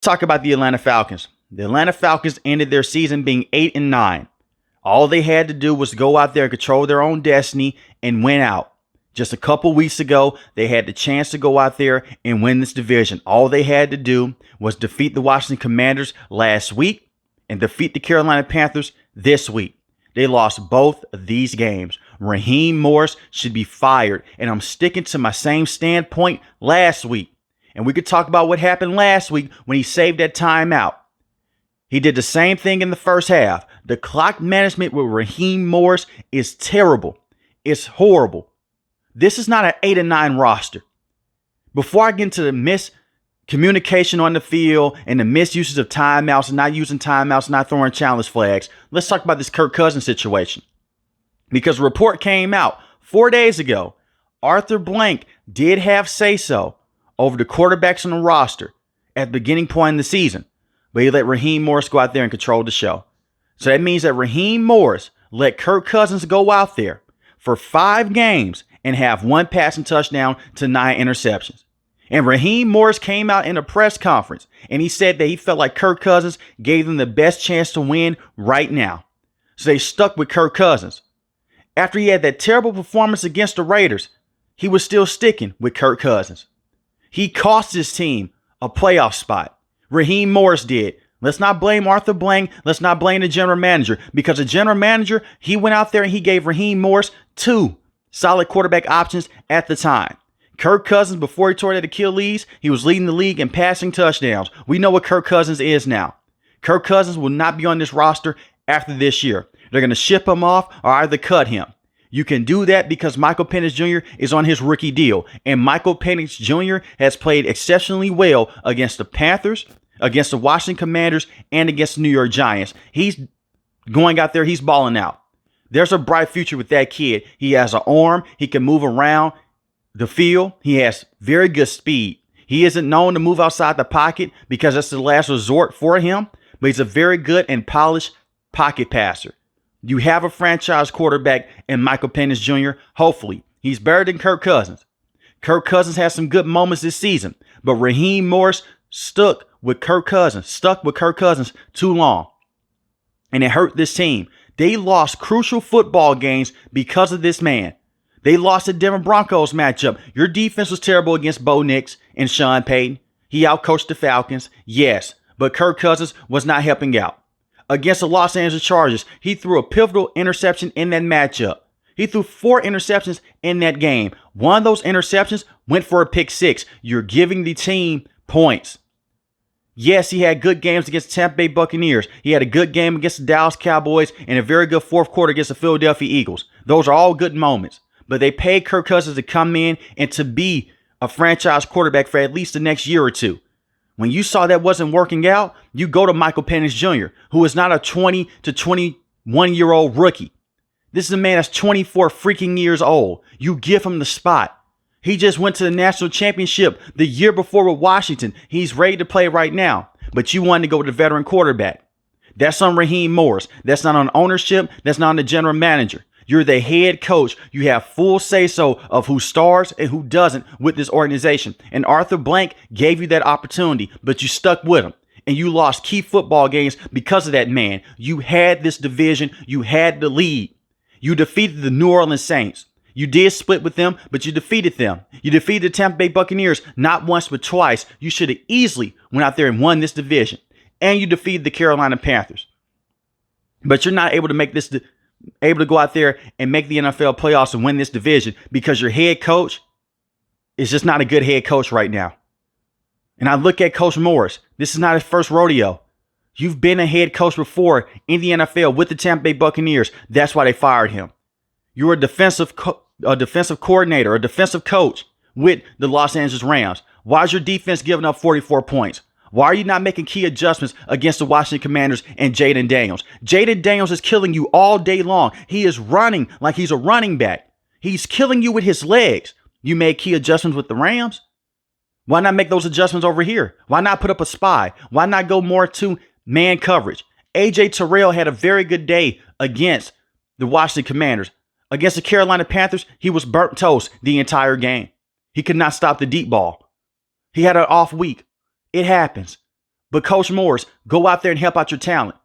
talk about the Atlanta Falcons. The Atlanta Falcons ended their season being 8-9. All they had to do was go out there and control their own destiny and win out. Just a couple weeks ago, they had the chance to go out there and win this division. All they had to do was defeat the Washington Commanders last week and defeat the Carolina Panthers this week. They lost both of these games. Raheem Morris should be fired, and I'm sticking to my same standpoint last week. And we could talk about what happened last week when he saved that timeout. He did the same thing in the first half. The clock management with Raheem Morris is terrible. It's horrible. This is not an 8-9 roster. Before I get into the miscommunication on the field and the misuses of timeouts and not using timeouts, not throwing challenge flags, let's talk about this Kirk Cousins situation. Because a report came out 4 days ago. Arthur Blank did have say-so over the quarterbacks on the roster at the beginning point in the season. But he let Raheem Morris go out there and control the show. So that means that Raheem Morris let Kirk Cousins go out there for 5 games and have 1 passing touchdown to 9 interceptions. And Raheem Morris came out in a press conference and he said that he felt like Kirk Cousins gave them the best chance to win right now. So they stuck with Kirk Cousins. After he had that terrible performance against the Raiders, he was still sticking with Kirk Cousins. He cost his team a playoff spot. Raheem Morris did. Let's not blame Arthur Blank. Let's not blame the general manager, because the general manager, he went out there and he gave Raheem Morris 2 solid quarterback options at the time. Kirk Cousins, before he tore that Achilles, he was leading the league in passing touchdowns. We know what Kirk Cousins is now. Kirk Cousins will not be on this roster after this year. They're going to ship him off or either cut him. You can do that because Micheal Penix Jr. is on his rookie deal. And Micheal Penix Jr. has played exceptionally well against the Panthers, against the Washington Commanders, and against the New York Giants. He's going out there. He's balling out. There's a bright future with that kid. He has an arm. He can move around the field. He has very good speed. He isn't known to move outside the pocket because that's the last resort for him, but he's a very good and polished pocket passer. You have a franchise quarterback in Micheal Penix Jr. Hopefully, he's better than Kirk Cousins. Kirk Cousins has some good moments this season, but Raheem Morris stuck with Kirk Cousins too long. And it hurt this team. They lost crucial football games because of this man. They lost the Denver Broncos matchup. Your defense was terrible against Bo Nix and Sean Payton. He outcoached the Falcons, yes, but Kirk Cousins was not helping out. Against the Los Angeles Chargers, he threw a pivotal interception in that matchup. He threw 4 interceptions in that game. One of those interceptions went for a pick 6. You're giving the team points. Yes, he had good games against the Tampa Bay Buccaneers. He had a good game against the Dallas Cowboys and a very good fourth quarter against the Philadelphia Eagles. Those are all good moments. But they paid Kirk Cousins to come in and to be a franchise quarterback for at least the next year or two. When you saw that wasn't working out, you go to Micheal Penix Jr., who is not a 20 to 21-year-old rookie. This is a man that's 24 freaking years old. You give him the spot. He just went to the national championship the year before with Washington. He's ready to play right now. But you wanted to go with the veteran quarterback. That's on Raheem Morris. That's not on ownership. That's not on the general manager. You're the head coach. You have full say-so of who stars and who doesn't with this organization. And Arthur Blank gave you that opportunity, but you stuck with him. And you lost key football games because of that man. You had this division. You had the lead. You defeated the New Orleans Saints. You did split with them, but you defeated them. You defeated the Tampa Bay Buccaneers not once, but twice. You should have easily went out there and won this division. And you defeated the Carolina Panthers. But you're not able to make this able to go out there and make the NFL playoffs and win this division because your head coach is just not a good head coach right now. And I look at Coach Morris. This is not his first rodeo. You've been a head coach before in the NFL with the Tampa Bay Buccaneers. That's why they fired him. You're a defensive coordinator, a defensive coach with the Los Angeles Rams. Why is your defense giving up 44 points? Why are you not making key adjustments against the Washington Commanders and Jaden Daniels? Jaden Daniels is killing you all day long. He is running like he's a running back. He's killing you with his legs. You made key adjustments with the Rams. Why not make those adjustments over here? Why not put up a spy? Why not go more to man coverage? AJ Terrell had a very good day against the Washington Commanders. Against the Carolina Panthers, he was burnt toast the entire game. He could not stop the deep ball. He had an off week. It happens. But Coach Morris, go out there and help out your talent.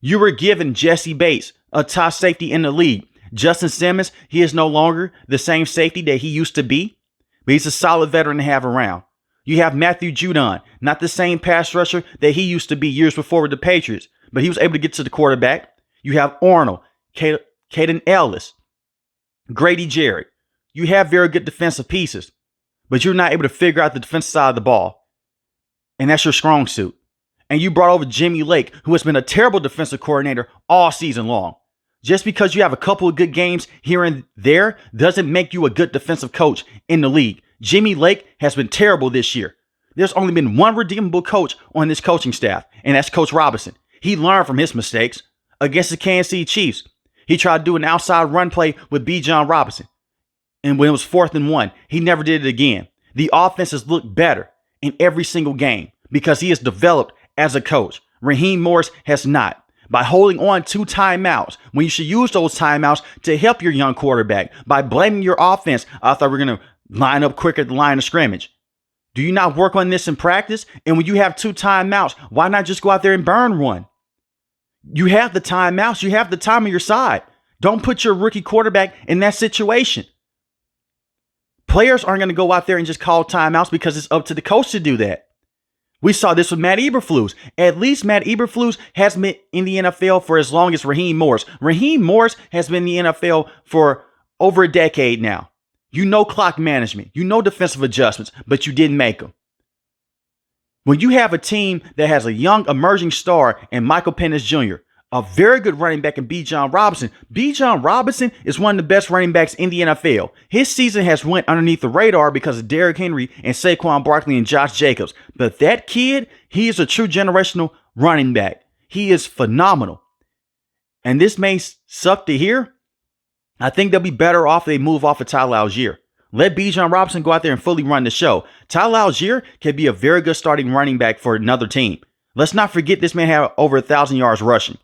You were given Jesse Bates, a top safety in the league. Justin Simmons, he is no longer the same safety that he used to be, but he's a solid veteran to have around. You have Matthew Judon, not the same pass rusher that he used to be years before with the Patriots, but he was able to get to the quarterback. You have Arnold, Caden Ellis, Grady Jarrett. You have very good defensive pieces, but you're not able to figure out the defensive side of the ball. And that's your strong suit. And you brought over Jimmy Lake, who has been a terrible defensive coordinator all season long. Just because you have a couple of good games here and there doesn't make you a good defensive coach in the league. Jimmy Lake has been terrible this year. There's only been one redeemable coach on this coaching staff, and that's Coach Robinson. He learned from his mistakes. Against the Kansas City Chiefs, he tried to do an outside run play with Bijan Robinson. And when it was 4th and 1, he never did it again. The offense has looked better in every single game because he has developed as a coach. Raheem Morris has not. By holding on 2 timeouts, when you should use those timeouts to help your young quarterback. By blaming your offense, I thought we were going to line up quicker at the line of scrimmage. Do you not work on this in practice? And when you have 2 timeouts, why not just go out there and burn one? You have the timeouts. You have the time on your side. Don't put your rookie quarterback in that situation. Players aren't going to go out there and just call timeouts because it's up to the coach to do that. We saw this with Matt Eberflus. At least Matt Eberflus has been in the NFL for as long as Raheem Morris. Raheem Morris has been in the NFL for over a decade now. You know clock management. You know defensive adjustments, but you didn't make them. When you have a team that has a young emerging star in Micheal Penix Jr., a very good running back in Bijan Robinson. Bijan Robinson is one of the best running backs in the NFL. His season has went underneath the radar because of Derrick Henry and Saquon Barkley and Josh Jacobs. But that kid, he is a true generational running back. He is phenomenal. And this may suck to hear. I think they'll be better off if they move off of Tyler Algier. Let Bijan Robinson go out there and fully run the show. Tyler Algier can be a very good starting running back for another team. Let's not forget this man had over 1,000 yards rushing.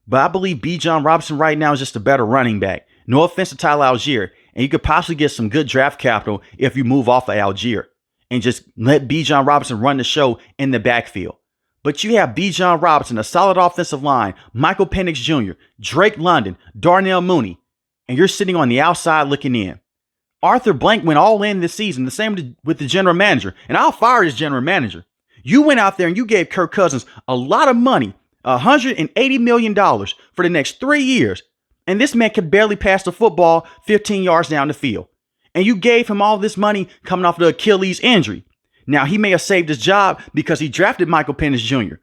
But I believe Bijan Robinson right now is just a better running back. No offense to Tyler Algier. And you could possibly get some good draft capital if you move off of Algier and just let Bijan Robinson run the show in the backfield. But you have Bijan Robinson, a solid offensive line, Micheal Penix Jr., Drake London, Darnell Mooney, and you're sitting on the outside looking in. Arthur Blank went all in this season, the same with the general manager, and I'll fire his general manager. You went out there and you gave Kirk Cousins a lot of money, $180 million for the next 3 years, and this man could barely pass the football 15 yards down the field. And you gave him all this money coming off the Achilles injury. Now, he may have saved his job because he drafted Micheal Penix Jr.,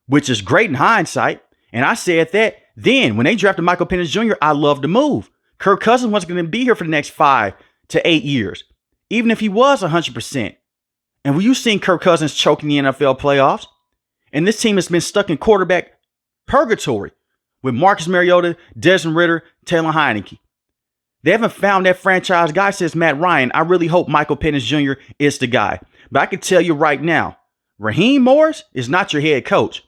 which is great in hindsight. And I said that then when they drafted Micheal Penix Jr., I loved the move. Kirk Cousins wasn't going to be here for the next 5 to 8 years, even if he was 100%. And when you seen Kirk Cousins choking the NFL playoffs, and this team has been stuck in quarterback purgatory with Marcus Mariota, Desmond Ridder, Taylor Heineke. They haven't found that franchise guy, says Matt Ryan. I really hope Micheal Penix Jr. is the guy. But I can tell you right now, Raheem Morris is not your head coach.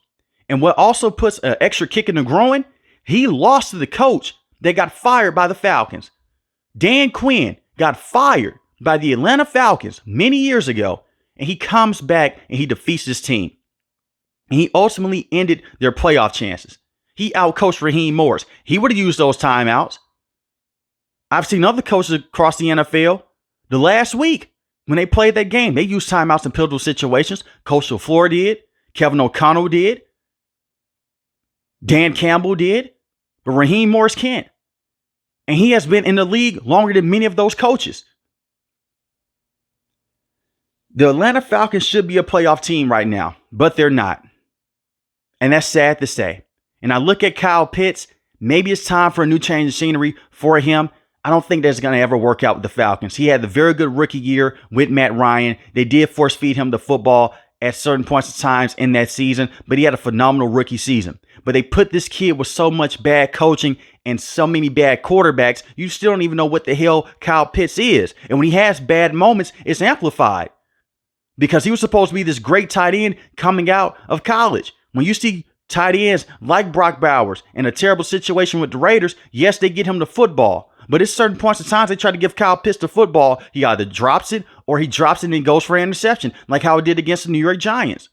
And what also puts an extra kick in the groin, he lost to the coach that got fired by the Falcons. Dan Quinn got fired by the Atlanta Falcons many years ago, and he comes back and he defeats his team. And he ultimately ended their playoff chances. He outcoached Raheem Morris. He would have used those timeouts. I've seen other coaches across the NFL the last week when they played that game. They used timeouts in pivotal situations. Coach LaFleur did. Kevin O'Connell did. Dan Campbell did. But Raheem Morris can't. And he has been in the league longer than many of those coaches. The Atlanta Falcons should be a playoff team right now, but they're not. And that's sad to say. And I look at Kyle Pitts. Maybe it's time for a new change of scenery for him. I don't think that's going to ever work out with the Falcons. He had the very good rookie year with Matt Ryan. They did force feed him the football at certain points of times in that season, but he had a phenomenal rookie season. But they put this kid with so much bad coaching and so many bad quarterbacks, you still don't even know what the hell Kyle Pitts is. And when he has bad moments, it's amplified because he was supposed to be this great tight end coming out of college. When you see tight ends like Brock Bowers in a terrible situation with the Raiders, yes, they get him the football. But at certain points of times they try to give Kyle Pitts the football. He either drops it or he drops it and goes for an interception, like how he did against the New York Giants.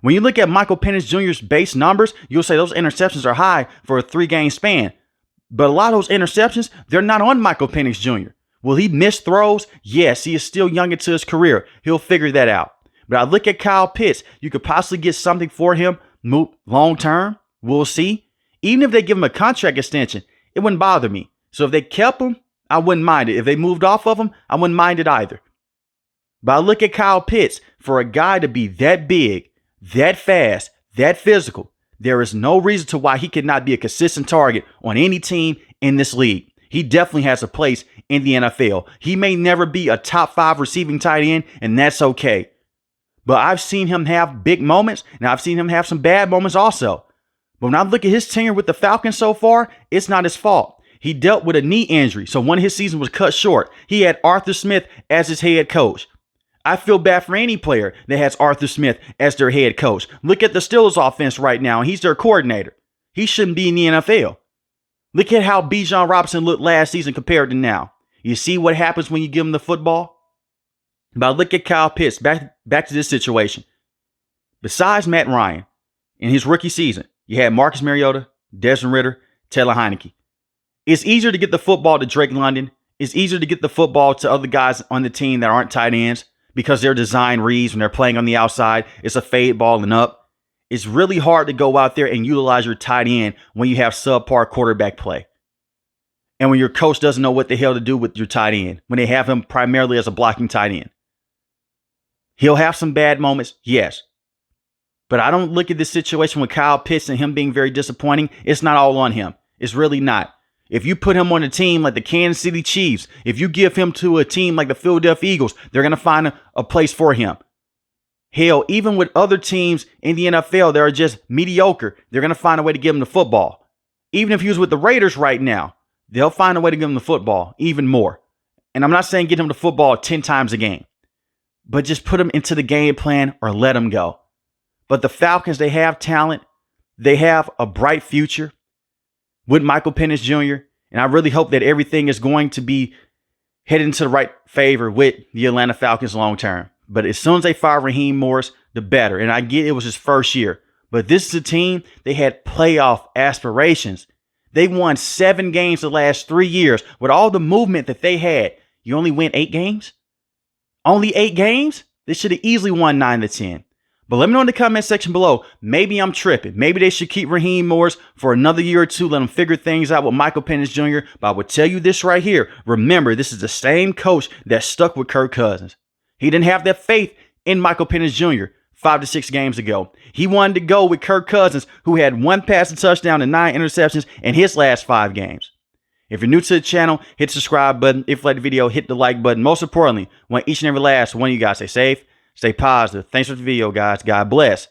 When you look at Michael Penix Jr.'s base numbers, you'll say those interceptions are high for a 3-game span. But a lot of those interceptions, they're not on Michael Penix Jr. Will he miss throws? Yes, he is still young into his career. He'll figure that out. But I look at Kyle Pitts. You could possibly get something for him long term. We'll see. Even if they give him a contract extension, it wouldn't bother me. So if they kept him, I wouldn't mind it. If they moved off of him, I wouldn't mind it either. But I look at Kyle Pitts. For a guy to be that big, that fast, that physical, there is no reason to why he could not be a consistent target on any team in this league. He definitely has a place in the NFL. He may never be a top 5 receiving tight end, and that's okay. But I've seen him have big moments, and I've seen him have some bad moments also. But when I look at his tenure with the Falcons so far, it's not his fault. He dealt with a knee injury, so one of his seasons was cut short. He had Arthur Smith as his head coach. I feel bad for any player that has Arthur Smith as their head coach. Look at the Steelers offense right now. He's their coordinator. He shouldn't be in the NFL. Look at how Bijan Robinson looked last season compared to now. You see what happens when you give him the football? But look at Kyle Pitts. Back to this situation. Besides Matt Ryan, in his rookie season, you had Marcus Mariota, Desmond Ridder, Taylor Heineke. It's easier to get the football to Drake London. It's easier to get the football to other guys on the team that aren't tight ends, because their design reads when they're playing on the outside. It's a fade ball and up. It's really hard to go out there and utilize your tight end when you have subpar quarterback play. And when your coach doesn't know what the hell to do with your tight end, when they have him primarily as a blocking tight end. He'll have some bad moments, yes. But I don't look at this situation with Kyle Pitts and him being very disappointing. It's not all on him. It's really not. If you put him on a team like the Kansas City Chiefs, if you give him to a team like the Philadelphia Eagles, they're going to find a place for him. Hell, even with other teams in the NFL that are just mediocre, they're going to find a way to give him the football. Even if he was with the Raiders right now, they'll find a way to give him the football even more. And I'm not saying get him the football 10 times a game, but just put him into the game plan or let him go. But the Falcons, they have talent. They have a bright future with Michael Penix Jr. And I really hope that everything is going to be headed into the right favor with the Atlanta Falcons long term. But as soon as they fire Raheem Morris, the better. And I get it was his first year. But this is a team, they had playoff aspirations. They won 7 games the last 3 years. With all the movement that they had, you only win 8 games? Only 8 games? They should have easily won 9 to 10. But let me know in the comment section below. Maybe I'm tripping. Maybe they should keep Raheem Morris for another year or 2. Let him figure things out with Michael Penix Jr. But I will tell you this right here. Remember, this is the same coach that stuck with Kirk Cousins. He didn't have that faith in Michael Penix Jr. 5 to 6 games ago. He wanted to go with Kirk Cousins, who had 1 passing touchdown and 9 interceptions in his last 5 games. If you're new to the channel, hit the subscribe button. If you like the video, hit the like button. Most importantly, want each and every last one of you guys stay safe, stay positive. Thanks for the video, guys. God bless.